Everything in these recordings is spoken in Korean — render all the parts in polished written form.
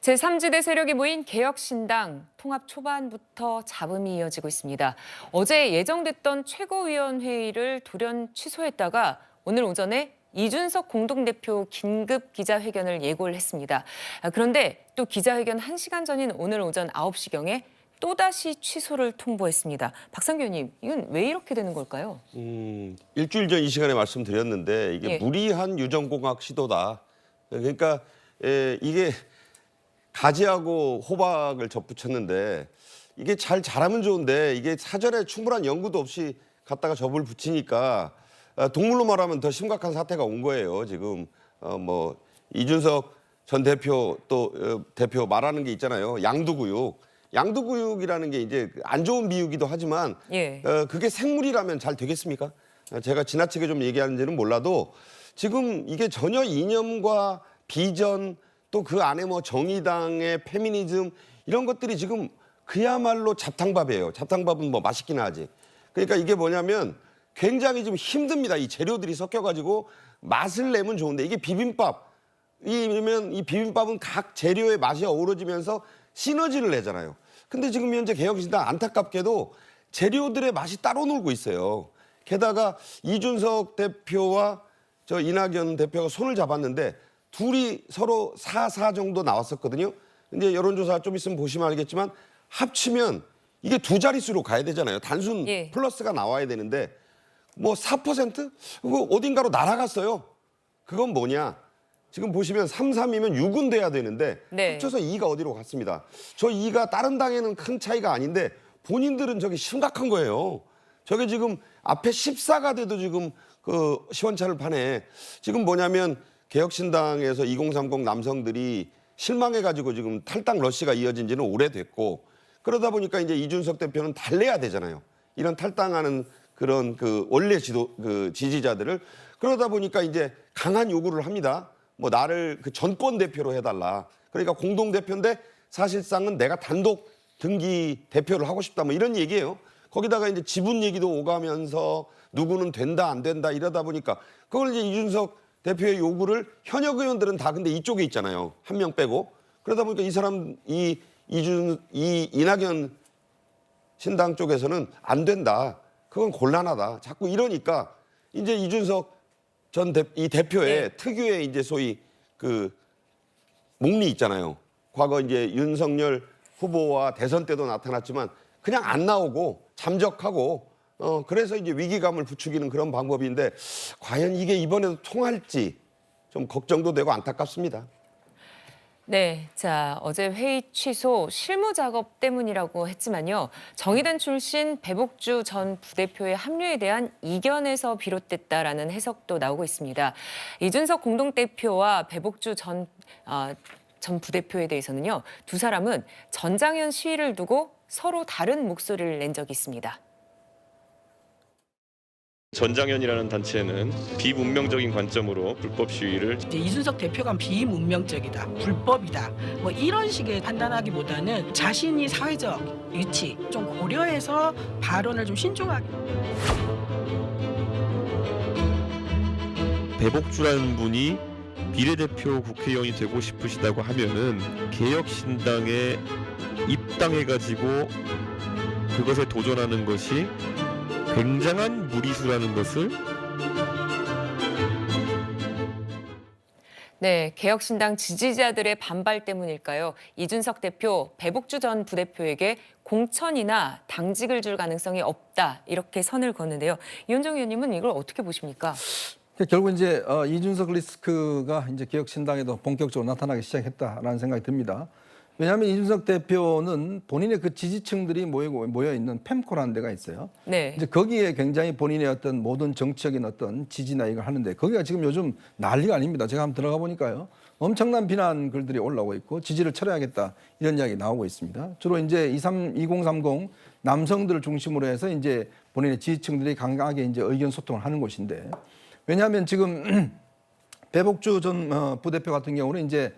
제3지대 세력이 모인 개혁신당 통합 초반부터 잡음이 이어지고 있습니다. 어제 예정됐던 최고위원회의를 돌연 취소했다가 오늘 오전에 이준석 공동대표 긴급 기자회견을 예고를 했습니다. 그런데 또 기자회견 1시간 전인 오늘 오전 9시경에 또다시 취소를 통보했습니다. 박상규 의원님, 이건 왜 이렇게 되는 걸까요? 일주일 전 이 시간에 말씀드렸는데 이게 예. 무리한 유전공학 시도다. 그러니까 이게 가지하고 호박을 접붙였는데 이게 자라면 좋은데 이게 사전에 충분한 연구도 없이 갖다가 접을 붙이니까 동물로 말하면 더 심각한 사태가 온 거예요. 지금 뭐 이준석 전 대표 또 대표 말하는 게 있잖아요. 양두구육. 양두구육이라는 게 이제 안 좋은 비유기도 하지만 예. 그게 생물이라면 잘 되겠습니까? 제가 지나치게 좀 얘기하는지는 몰라도 지금 이게 전혀 이념과 비전 또 그 안에 뭐 정의당의 페미니즘 이런 것들이 지금 그야말로 잡탕밥이에요. 잡탕밥은 뭐 맛있긴 하지. 그러니까 이게 뭐냐면 굉장히 좀 힘듭니다. 이 재료들이 섞여가지고 맛을 내면 좋은데 이게 비빔밥. 이면 이 비빔밥은 각 재료의 맛이 어우러지면서 시너지를 내잖아요. 근데 지금 현재 개혁신당 안타깝게도 재료들의 맛이 따로 놀고 있어요. 게다가 이준석 대표와 저 이낙연 대표가 손을 잡았는데 둘이 서로 4-4 정도 나왔었거든요. 근데 여론조사 좀 있으면 보시면 알겠지만 합치면 이게 두 자릿수로 가야 되잖아요. 단순 예. 플러스가 나와야 되는데 뭐 4%? 그거 어딘가로 날아갔어요. 그건 뭐냐? 지금 보시면 3-3이면 6은 돼야 되는데 네. 합쳐서 2가 어디로 갔습니다. 저 2가 다른 당에는 큰 차이가 아닌데 본인들은 저기 심각한 거예요. 저게 지금 앞에 14가 돼도 지금 그 시원찮을 판에 지금 뭐냐면 개혁신당에서 2030 남성들이 실망해가지고 지금 탈당 러시가 이어진 지는 오래됐고 그러다 보니까 이제 이준석 대표는 달래야 되잖아요. 이런 탈당하는 그런 그 원래 지지자들을 그러다 보니까 이제 강한 요구를 합니다. 뭐 나를 그 전권 대표로 해달라. 그러니까 공동 대표인데 사실상은 내가 단독 등기 대표를 하고 싶다. 뭐 이런 얘기예요. 거기다가 이제 지분 얘기도 오가면서 누구는 된다 안 된다 이러다 보니까 그걸 이제 이준석 대표의 요구를 현역 의원들은 다 근데 이쪽에 있잖아요. 한 명 빼고 그러다 보니까 이 사람 이낙연 신당 쪽에서는 안 된다. 그건 곤란하다. 자꾸 이러니까 이제 이준석 이 대표의 네. 특유의 이제 소위 그 목리 있잖아요. 과거 이제 윤석열 후보와 대선 때도 나타났지만 그냥 안 나오고 잠적하고 그래서 이제 위기감을 부추기는 그런 방법인데 과연 이게 이번에도 통할지 좀 걱정도 되고 안타깝습니다. 네, 자 어제 회의 취소 실무 작업 때문이라고 했지만요. 정의당 출신 배복주 전 부대표의 합류에 대한 이견에서 비롯됐다라는 해석도 나오고 있습니다. 이준석 공동대표와 배복주 전 부대표에 대해서는요. 두 사람은 전장현 시위를 두고 서로 다른 목소리를 낸 적이 있습니다. 전장현이라는 단체는 비문명적인 관점으로 불법 시위를 이제 이준석 대표가 비문명적이다, 불법이다, 뭐 이런 식의 판단하기보다는 자신이 사회적 위치 좀 고려해서 발언을 좀 신중하게. 배복주라는 분이 비례대표 국회의원이 되고 싶으시다고 하면은 개혁신당에 입당해가지고 그것에 도전하는 것이 굉장한 무리수라는 것을 네, 개혁신당 지지자들의 반발 때문일까요? 이준석 대표, 배복주 전 부대표에게 공천이나 당직을 줄 가능성이 없다 이렇게 선을 걷는데요. 이현정 의원님은 이걸 어떻게 보십니까? 결국 이제 이준석 리스크가 이제 개혁신당에도 본격적으로 나타나기 시작했다라는 생각이 듭니다. 왜냐하면 이준석 대표는 본인의 그 지지층들이 모여 있는 펨코라는 데가 있어요. 네. 이제 거기에 굉장히 본인의 어떤 모든 정치적인 어떤 지지나 이걸 하는데 거기가 지금 요즘 난리가 아닙니다. 제가 한번 들어가 보니까요. 엄청난 비난 글들이 올라오고 있고 지지를 철회하겠다 이런 이야기 나오고 있습니다. 주로 이제 2030 남성들을 중심으로 해서 이제 본인의 지지층들이 강하게 이제 의견 소통을 하는 곳인데 왜냐하면 지금 배복주 전 부대표 같은 경우는 이제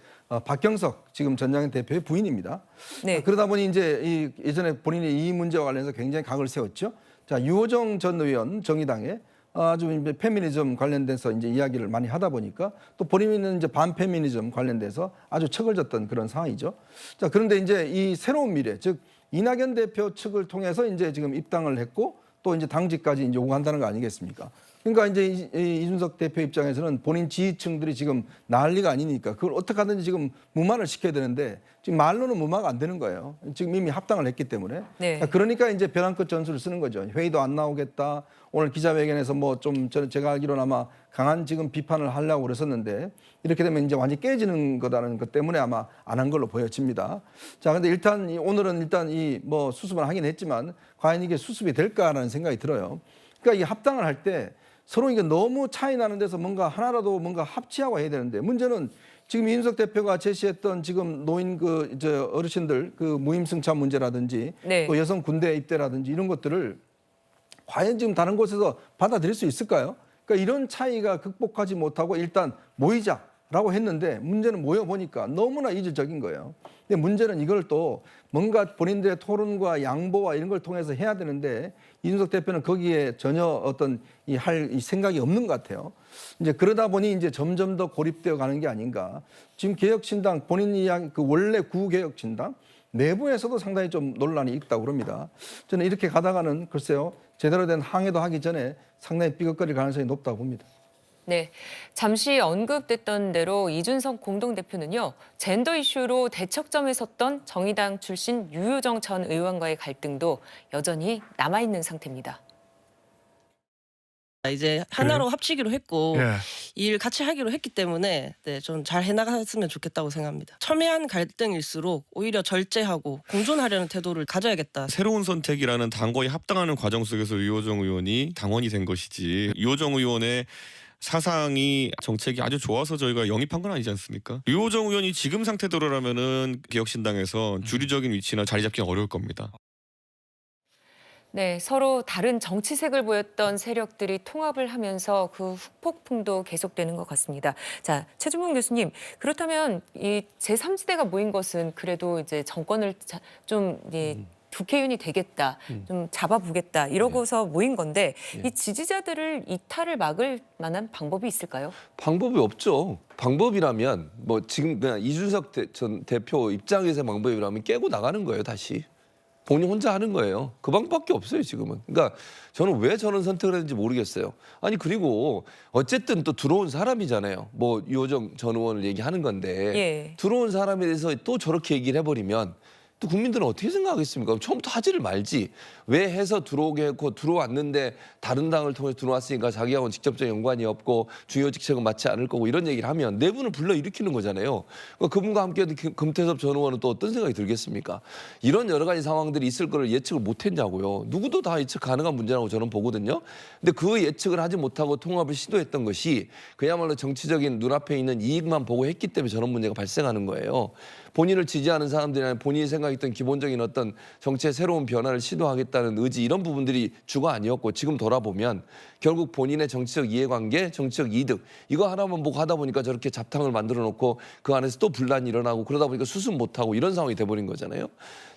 박경석 지금 전장현 대표의 부인입니다. 네. 그러다 보니 이제 예전에 본인이 이 문제와 관련해서 굉장히 각을 세웠죠. 자, 유호정 전 의원 정의당의 아주 이제 페미니즘 관련돼서 이제 이야기를 많이 하다 보니까 또 본인은 이제 반페미니즘 관련돼서 아주 척을 졌던 그런 상황이죠. 자, 그런데 이제 이 새로운 미래, 즉 이낙연 대표 측을 통해서 이제 지금 입당을 했고 또 이제 당직까지 이제 오간다는 거 아니겠습니까? 그러니까 이제 이준석 대표 입장에서는 본인 지지층들이 지금 난리가 아니니까 그걸 어떻게 하든지 지금 무마를 시켜야 되는데 지금 말로는 무마가 안 되는 거예요. 지금 이미 합당을 했기 때문에. 네. 그러니까 이제 벼랑 끝 전술을 쓰는 거죠. 회의도 안 나오겠다. 오늘 기자회견에서 뭐 좀 제가 알기로는 아마 강한 지금 비판을 하려고 그랬었는데 이렇게 되면 이제 완전히 깨지는 거다는 것 때문에 아마 안 한 걸로 보여집니다. 자, 근데 일단 오늘은 일단 이 뭐 수습을 하긴 했지만 과연 이게 수습이 될까라는 생각이 들어요. 그러니까 이 합당을 할 때 서로 이게 너무 차이 나는 데서 뭔가 하나라도 뭔가 합치하고 해야 되는데 문제는 지금 이준석 대표가 제시했던 지금 노인 어르신들 그 무임승차 문제라든지 네. 또 여성 군대 입대라든지 이런 것들을 과연 지금 다른 곳에서 받아들일 수 있을까요? 그러니까 이런 차이가 극복하지 못하고 일단 모이자라고 했는데 문제는 모여보니까 너무나 이질적인 거예요. 근데 문제는 이걸 또 뭔가 본인들의 토론과 양보와 이런 걸 통해서 해야 되는데 이준석 대표는 거기에 전혀 어떤 이 생각이 없는 것 같아요. 이제 그러다 보니 이제 점점 더 고립되어 가는 게 아닌가. 지금 개혁신당 본인 이야기 그 원래 구개혁신당 내부에서도 상당히 좀 논란이 있다고 그럽니다. 저는 이렇게 가다가는 글쎄요 제대로 된 항해도 하기 전에 상당히 삐걱거릴 가능성이 높다고 봅니다. 네, 잠시 언급됐던 대로 이준석 공동대표는요. 젠더 이슈로 대척점에 섰던 정의당 출신 유효정 전 의원과의 갈등도 여전히 남아있는 상태입니다. 이제 하나로 합치기로 했고 예. 이 일 같이 하기로 했기 때문에 네, 좀 잘 해나갔으면 좋겠다고 생각합니다. 첨예한 갈등일수록 오히려 절제하고 공존하려는 태도를 가져야겠다. 새로운 선택이라는 당거에 합당하는 과정 속에서 유호정 의원이 당원이 된 것이지 유호정 의원의 사상이 정책이 아주 좋아서 저희가 영입한 건 아니지 않습니까? 유호정 의원이 지금 상태대로라면은 개혁신당에서 주류적인 위치나 자리 잡기 어려울 겁니다. 네, 서로 다른 정치색을 보였던 세력들이 통합을 하면서 그 후폭풍도 계속되는 것 같습니다. 자, 최준봉 교수님, 그렇다면 이 제3지대가 모인 것은 그래도 이제 정권을 좀 국회의원이 되겠다, 좀 잡아보겠다 이러고서 모인 건데 이 지지자들을 이탈을 막을 만한 방법이 있을까요? 방법이 없죠. 방법이라면 뭐 지금 그냥 이준석 전 대표 입장에서의 방법이라면 깨고 나가는 거예요, 다시. 본인 혼자 하는 거예요. 그 방법밖에 없어요, 지금은. 그러니까 저는 왜 저런 선택을 했는지 모르겠어요. 아니 그리고 어쨌든 또 들어온 사람이잖아요. 뭐 유호정 전 의원을 얘기하는 건데 예. 들어온 사람에 대해서 또 저렇게 얘기를 해버리면 또 국민들은 어떻게 생각하겠습니까? 처음부터 하지를 말지. 왜 해서 들어오게 했고 들어왔는데 다른 당을 통해 들어왔으니까 자기하고는 직접적인 연관이 없고 중요 직책은 맡지 않을 거고 이런 얘기를 하면 내분을 불러일으키는 거잖아요. 그분과 함께 금태섭 전 의원은 또 어떤 생각이 들겠습니까? 이런 여러 가지 상황들이 있을 거를 예측을 못했냐고요. 누구도 다 예측 가능한 문제라고 저는 보거든요. 근데 그 예측을 하지 못하고 통합을 시도했던 것이 그야말로 정치적인 눈앞에 있는 이익만 보고 했기 때문에 저런 문제가 발생하는 거예요. 본인을 지지하는 사람들이나 본인이 생각했던 기본적인 어떤 정치의 새로운 변화를 시도하겠다는 의지 이런 부분들이 주가 아니었고 지금 돌아보면 결국 본인의 정치적 이해관계, 정치적 이득 이거 하나만 보고 하다 보니까 저렇게 잡탕을 만들어 놓고 그 안에서 또 분란이 일어나고 그러다 보니까 수습 못하고 이런 상황이 돼버린 거잖아요.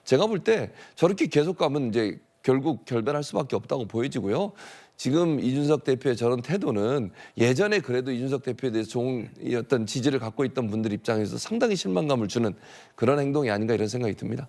제가 볼 때 저렇게 계속 가면 이제 결국 결별할 수밖에 없다고 보여지고요. 지금 이준석 대표의 저런 태도는 예전에 그래도 이준석 대표에 대해서 좋은 어떤 지지를 갖고 있던 분들 입장에서 상당히 실망감을 주는 그런 행동이 아닌가 이런 생각이 듭니다.